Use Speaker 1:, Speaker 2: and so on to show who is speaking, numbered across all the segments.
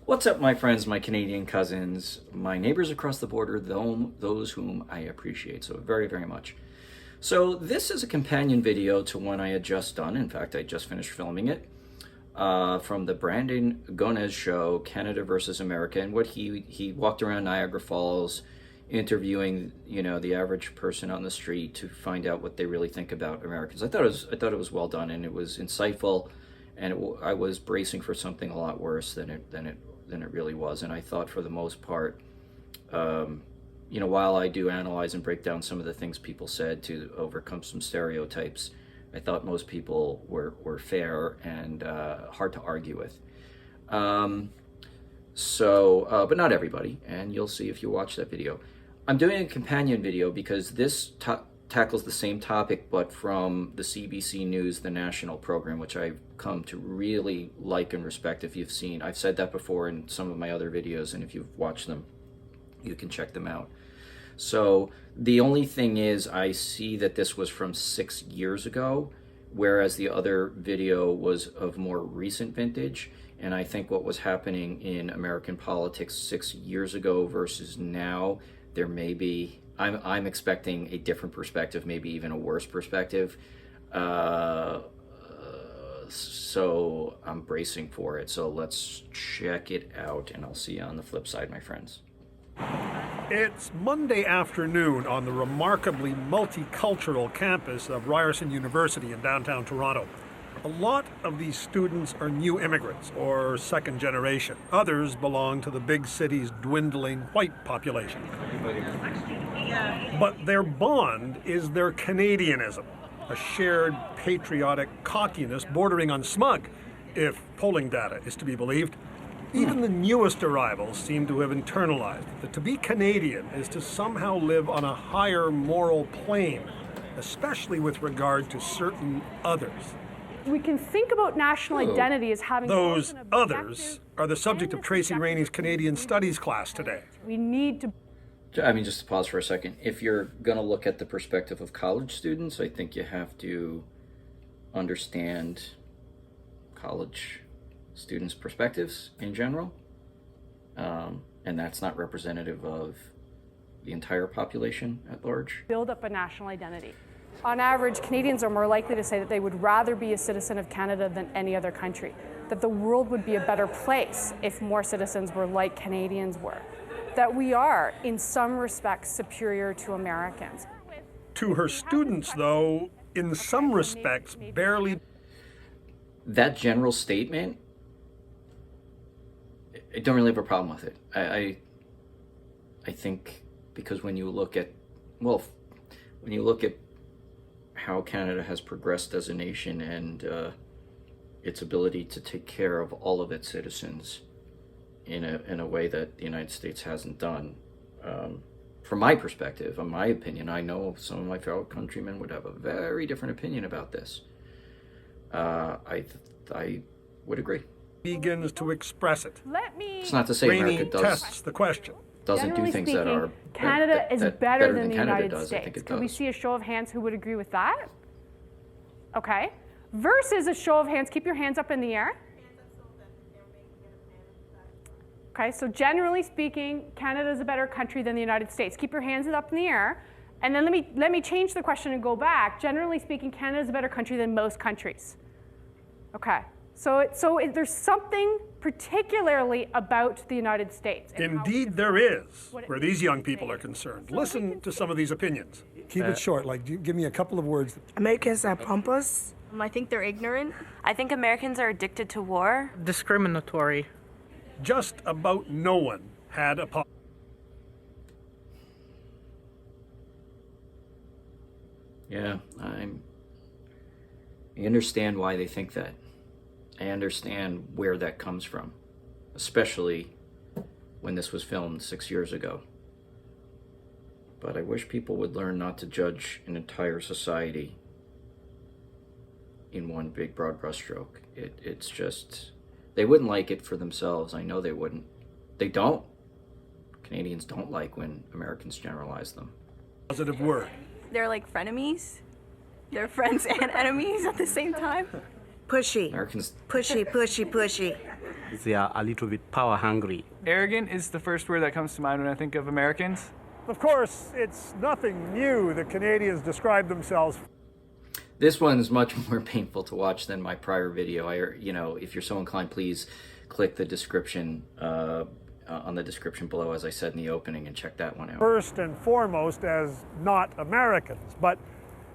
Speaker 1: What's up, my friends, my Canadian cousins, my neighbors across the border, those whom I appreciate so very, very much. So this is a companion video to one I had just done. In fact, I just finished filming it from the Brandon Gonez Show, Canada versus America, and what he walked around Niagara Falls, interviewing the average person on the street to find out what they really think about Americans. I thought it was well done, and it was insightful, and I was bracing for something a lot worse than it really was. And I thought, for the most part, while I do analyze and break down some of the things people said to overcome some stereotypes, I thought most people were fair and hard to argue with. But not everybody, and you'll see if you watch that video. I'm doing a companion video because this tackles the same topic, but from the CBC News, the national program, which I've come to really like and respect. If you've seen, I've said that before in some of my other videos, and if you've watched them, you can check them out. So the only thing is, I see that this was from 6 years ago, whereas the other video was of more recent vintage. And I think what was happening in American politics 6 years ago versus now, there may be, I'm expecting a different perspective, maybe even a worse perspective. So I'm bracing for it. So let's check it out, and I'll see you on the flip side, my friends.
Speaker 2: It's Monday afternoon on the remarkably multicultural campus of Ryerson University in downtown Toronto. A lot of these students are new immigrants or second generation. Others belong to the big city's dwindling white population. But their bond is their Canadianism, a shared patriotic cockiness bordering on smug, if polling data is to be believed. Even the newest arrivals seem to have internalized that to be Canadian is to somehow live on a higher moral plane, especially with regard to certain others.
Speaker 3: We can think about national identity as having...
Speaker 2: Those others are the subject of Tracy Rainey's Canadian Studies class today.
Speaker 3: We need to...
Speaker 1: Just to pause for a second. If you're going to look at the perspective of college students, I think you have to understand college students' perspectives in general. And that's not representative of the entire population at large.
Speaker 3: Build up a national identity. On average, Canadians are more likely to say that they would rather be a citizen of Canada than any other country, that the world would be a better place if more citizens were like Canadians were, that we are, in some respects, superior to Americans.
Speaker 2: To her students, though, in some respects, barely...
Speaker 1: That general statement, I don't really have a problem with it. I think because when you look at how Canada has progressed as a nation and its ability to take care of all of its citizens in a way that the United States hasn't done, from my perspective, in my opinion, I know some of my fellow countrymen would have a very different opinion about this. I would agree.
Speaker 2: Begins to express it.
Speaker 1: It's not to say
Speaker 2: Rainey
Speaker 1: America
Speaker 2: tests the question.
Speaker 1: doesn't do things that are
Speaker 3: Canada is better than the
Speaker 1: Canada
Speaker 3: United
Speaker 1: does.
Speaker 3: States.
Speaker 1: I think it
Speaker 3: Can
Speaker 1: does.
Speaker 3: we see a show of hands who would agree with that? Okay. Versus a show of hands. Keep your hands up in the air. Okay, so generally speaking, Canada is a better country than the United States. Keep your hands up in the air. And then let me change the question and go back. Generally speaking, Canada is a better country than most countries. Okay. So there's something particularly about the United States.
Speaker 2: Indeed there is, where these young people are concerned. Listen to some of these opinions.
Speaker 4: Keep it short, give me a couple of words.
Speaker 5: Americans are pompous.
Speaker 6: I think they're ignorant.
Speaker 7: I think Americans are addicted to war.
Speaker 8: Discriminatory.
Speaker 2: Just about no one had a
Speaker 1: Yeah, I understand why they think that. I understand where that comes from, especially when this was filmed 6 years ago. But I wish people would learn not to judge an entire society in one big broad brushstroke. It's just, they wouldn't like it for themselves. I know they wouldn't. They don't. Canadians don't like when Americans generalize them.
Speaker 2: positive word.
Speaker 6: They're like frenemies. They're friends and enemies at the same time.
Speaker 5: Pushy.
Speaker 1: Americans,
Speaker 5: Pushy, pushy, pushy.
Speaker 8: They are a little bit power hungry.
Speaker 9: Arrogant is the first word that comes to mind when I think of Americans.
Speaker 2: Of course, it's nothing new that Canadians describe themselves.
Speaker 1: This one is much more painful to watch than my prior video. If you're so inclined, please click the description on the description below, as I said in the opening, and check that one out.
Speaker 2: First and foremost as not Americans, but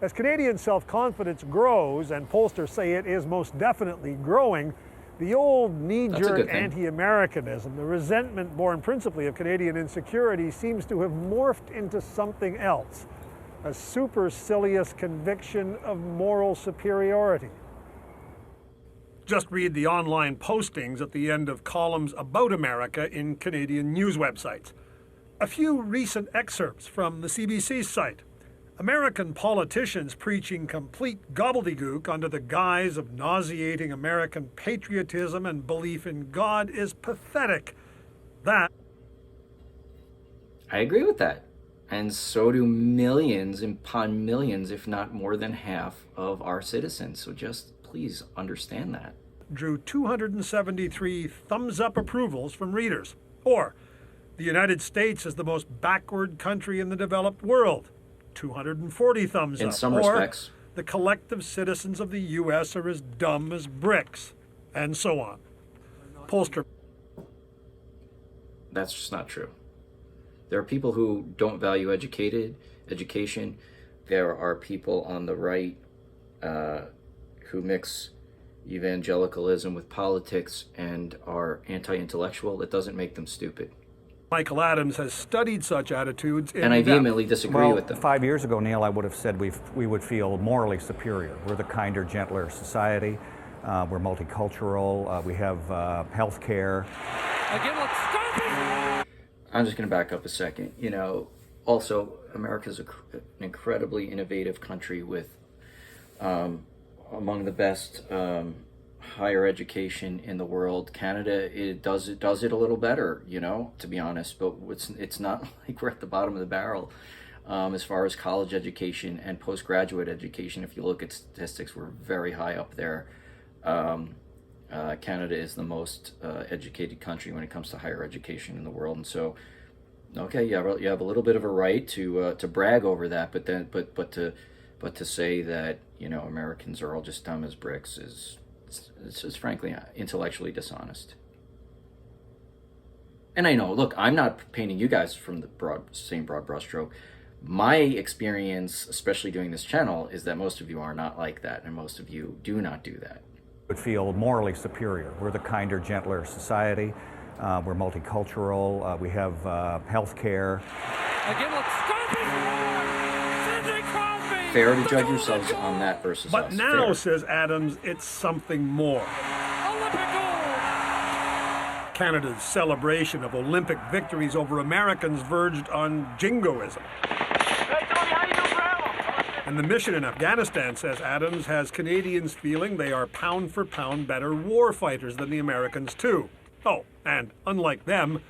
Speaker 2: as Canadian self-confidence grows, and pollsters say it is most definitely growing, the old knee-jerk anti-Americanism, the resentment born principally of Canadian insecurity, seems to have morphed into something else, a supercilious conviction of moral superiority. Just read the online postings at the end of columns about America in Canadian news websites. A few recent excerpts from the CBC site. American politicians preaching complete gobbledygook under the guise of nauseating American patriotism and belief in God is pathetic. That.
Speaker 1: I agree with that. And so do millions upon millions, if not more than half, of our citizens. So just please understand that.
Speaker 2: Drew 273 thumbs-up approvals from readers. Or, the United States is the most backward country in the developed world. 240 thumbs up.
Speaker 1: In some respects.
Speaker 2: The collective citizens of the U.S. are as dumb as bricks, and so on. Pollster.
Speaker 1: That's just not true. There are people who don't value education. There are people on the right who mix evangelicalism with politics and are anti-intellectual. That doesn't make them stupid.
Speaker 2: Michael Adams has studied such attitudes in
Speaker 1: and I
Speaker 2: depth.
Speaker 1: vehemently disagree with them.
Speaker 10: 5 years ago, Neil, I would have said we would feel morally superior. We're the kinder, gentler society. We're multicultural. We have health care.
Speaker 1: I'm just going to back up a second. Also, America's an incredibly innovative country with among the best higher education in the world. Canada does it a little better, to be honest, but it's not like we're at the bottom of the barrel as far as college education and postgraduate education. If you look at statistics, we're very high up there. Canada is the most educated country when it comes to higher education in the world, and so okay, you have a little bit of a right to brag over that, but to say that Americans are all just dumb as bricks is frankly intellectually dishonest. And I know, look, I'm not painting you guys from the same broad brushstroke. My experience, especially doing this channel, is that most of you are not like that, and most of you do not do that.
Speaker 10: Would feel morally superior. We're the kinder, gentler society. We're multicultural. We have health care.
Speaker 1: Fair to judge yourselves on that versus
Speaker 2: But
Speaker 1: us.
Speaker 2: now,
Speaker 1: Fair.
Speaker 2: says Adams, it's something more. Canada's celebration of Olympic victories over Americans verged on jingoism. And the mission in Afghanistan, says Adams, has Canadians feeling they are pound for pound better war fighters than the Americans too. Oh, and unlike them,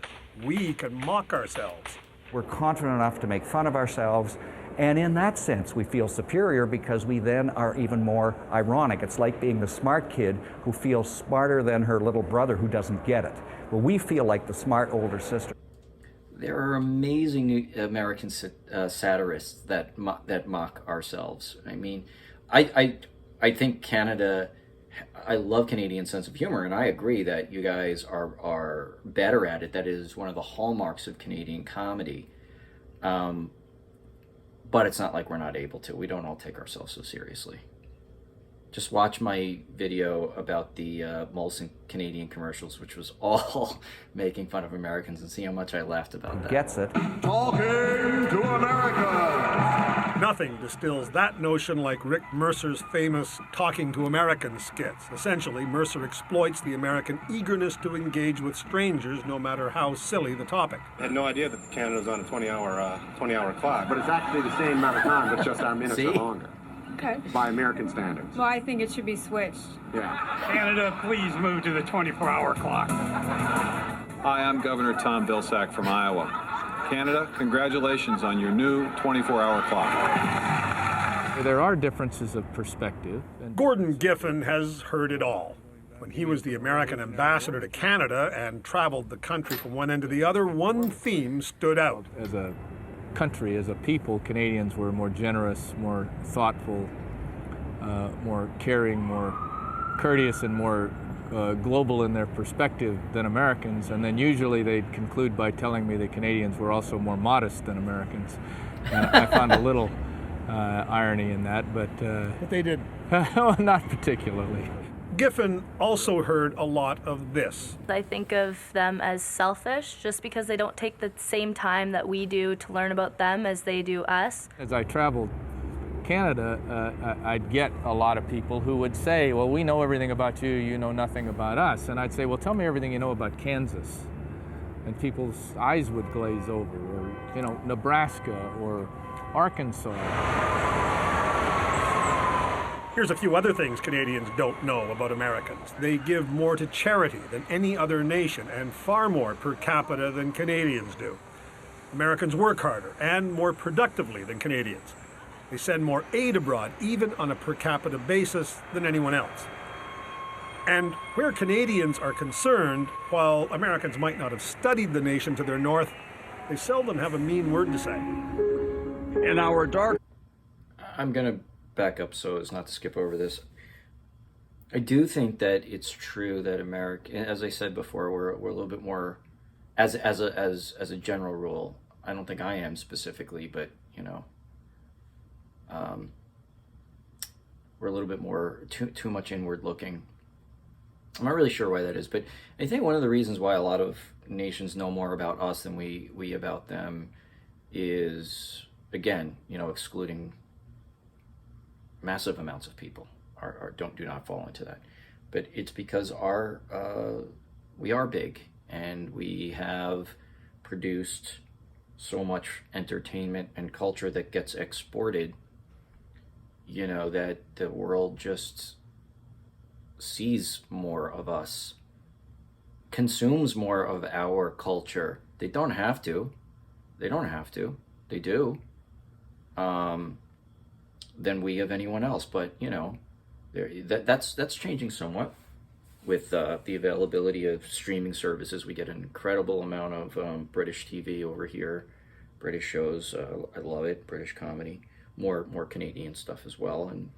Speaker 2: we can mock ourselves.
Speaker 10: We're confident enough to make fun of ourselves, and in that sense we feel superior because we then are even more ironic. It's like being the smart kid who feels smarter than her little brother who doesn't get it. Well, we feel like the smart older sister.
Speaker 1: There are amazing American satirists that mock ourselves. I mean, I think Canada. I love Canadian sense of humor, and I agree that you guys are better at it. That is one of the hallmarks of Canadian comedy. But it's not like we're not able to. We don't all take ourselves so seriously. Just watch my video about the Molson Canadian commercials, which was all making fun of Americans, and see how much I laughed about that.
Speaker 10: Gets it.
Speaker 2: Talking to America! Nothing distills that notion like Rick Mercer's famous Talking to Americans skits. Essentially, Mercer exploits the American eagerness to engage with strangers, no matter how silly the topic.
Speaker 11: I had no idea that Canada's on a 20-hour clock. But it's actually the same amount of time, but just our minutes are longer.
Speaker 12: Okay.
Speaker 11: By American standards.
Speaker 12: Well, I think it should be switched.
Speaker 11: Yeah.
Speaker 13: Canada, please move to the 24-hour clock.
Speaker 14: Hi, I'm Governor Tom Vilsack from Iowa. Canada, congratulations on your new 24-hour clock.
Speaker 9: There are differences of perspective.
Speaker 2: Gordon Giffen has heard it all. When he was the American ambassador to Canada and traveled the country from one end to the other, one theme stood out.
Speaker 9: As a country, as a people, Canadians were more generous, more thoughtful, more caring, more courteous, and more global in their perspective than Americans. And then usually they'd conclude by telling me that Canadians were also more modest than Americans. And I found a little irony in that, but
Speaker 2: they did.
Speaker 9: Not particularly.
Speaker 2: Giffen also heard a lot of this.
Speaker 7: I think of them as selfish just because they don't take the same time that we do to learn about them as they do us.
Speaker 9: As I traveled Canada, I'd get a lot of people who would say, well, we know everything about you, you know nothing about us. And I'd say, well, tell me everything you know about Kansas. And people's eyes would glaze over, or, you know, Nebraska or Arkansas.
Speaker 2: Here's a few other things Canadians don't know about Americans. They give more to charity than any other nation, and far more per capita than Canadians do. Americans work harder and more productively than Canadians. They send more aid abroad, even on a per capita basis, than anyone else. And where Canadians are concerned, while Americans might not have studied the nation to their north, they seldom have a mean word to say.
Speaker 13: In our dark...
Speaker 1: I'm going to back up so as not to skip over this. I do think that it's true that America, as I said before, we're a little bit more, as a general rule. I don't think I am specifically, but you know, we're a little bit more too much inward looking. I'm not really sure why that is, but I think one of the reasons why a lot of nations know more about us than we about them is, again, you know, excluding massive amounts of people do not fall into that, but it's because we are big and we have produced so much entertainment and culture that gets exported, you know, that the world just sees more of us, consumes more of our culture. They don't have to, they do, than we of anyone else, but you know, that's changing somewhat with the availability of streaming services. We get an incredible amount of British TV over here, British shows. I love it. British comedy, more Canadian stuff as well, and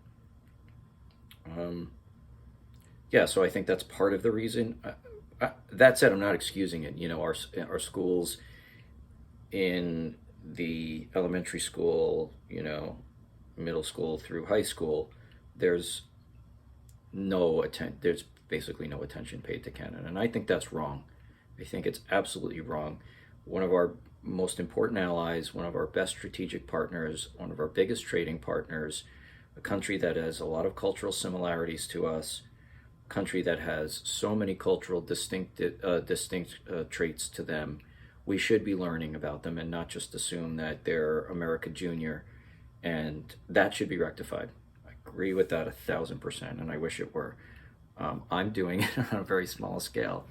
Speaker 1: yeah. So I think that's part of the reason. That said, I'm not excusing it. You know, our schools in the elementary school, you know, middle school through high school, there's basically no attention paid to Canada, and I think that's wrong. I think it's absolutely wrong. One of our most important allies, one of our best strategic partners, one of our biggest trading partners, a country that has a lot of cultural similarities to us, a country that has so many cultural distinct traits to them. We should be learning about them and not just assume that they're America Junior, and that should be rectified. I agree with that 1,000%, and I wish it were. I'm doing it on a very small scale,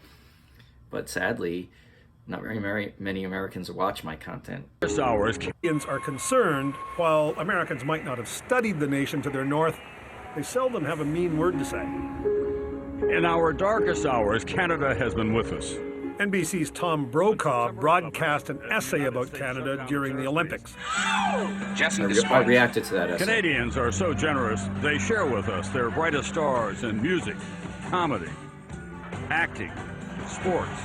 Speaker 1: but sadly, not very many Americans watch my content.
Speaker 2: Canadians are concerned, while Americans might not have studied the nation to their north, they seldom have a mean word to say.
Speaker 13: In our darkest hours, Canada has been with us.
Speaker 2: NBC's Tom Brokaw broadcast an essay about Canada during the Olympics.
Speaker 1: I reacted to that essay.
Speaker 13: Canadians are so generous, they share with us their brightest stars in music, comedy, acting, sports,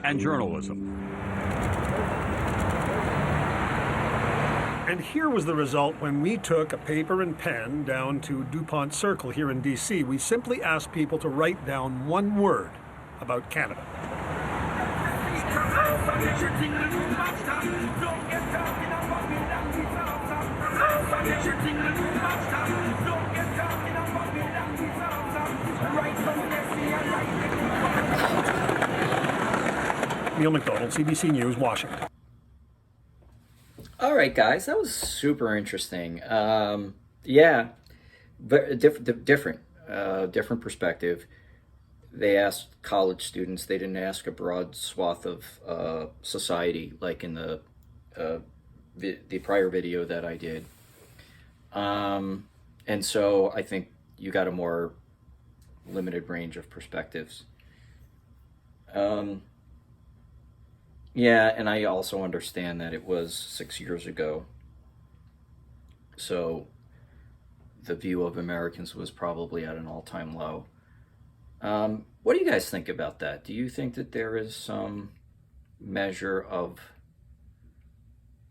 Speaker 13: and journalism.
Speaker 2: And here was the result when we took a paper and pen down to DuPont Circle here in DC. We simply asked people to write down one word about Canada. Neil McDonald, CBC News, Washington.
Speaker 1: All right, guys, that was super interesting. Yeah, but different perspective. They asked college students. They didn't ask a broad swath of society like in the prior video that I did. And so I think you got a more limited range of perspectives. Yeah, and I also understand that it was 6 years ago. So the view of Americans was probably at an all-time low. What do you guys think about that? Do you think that there is some measure of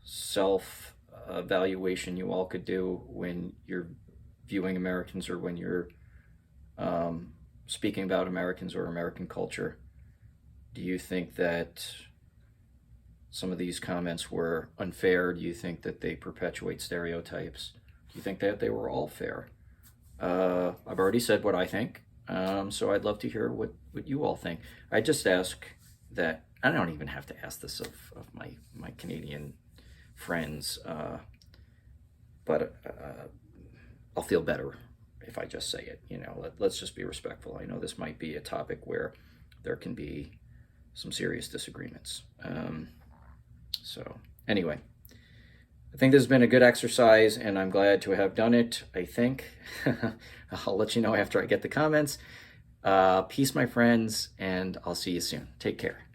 Speaker 1: self-evaluation you all could do when you're viewing Americans, or when you're speaking about Americans or American culture? Do you think that some of these comments were unfair? Do you think that they perpetuate stereotypes? Do you think that they were all fair? I've already said what I think, so I'd love to hear what you all think. I just ask that, I don't even have to ask this of my Canadian friends, but I'll feel better if I just say it. Let's just be respectful. I know this might be a topic where there can be some serious disagreements. So anyway, I think this has been a good exercise, and I'm glad to have done it, I think. I'll let you know after I get the comments. Peace, my friends, and I'll see you soon. Take care.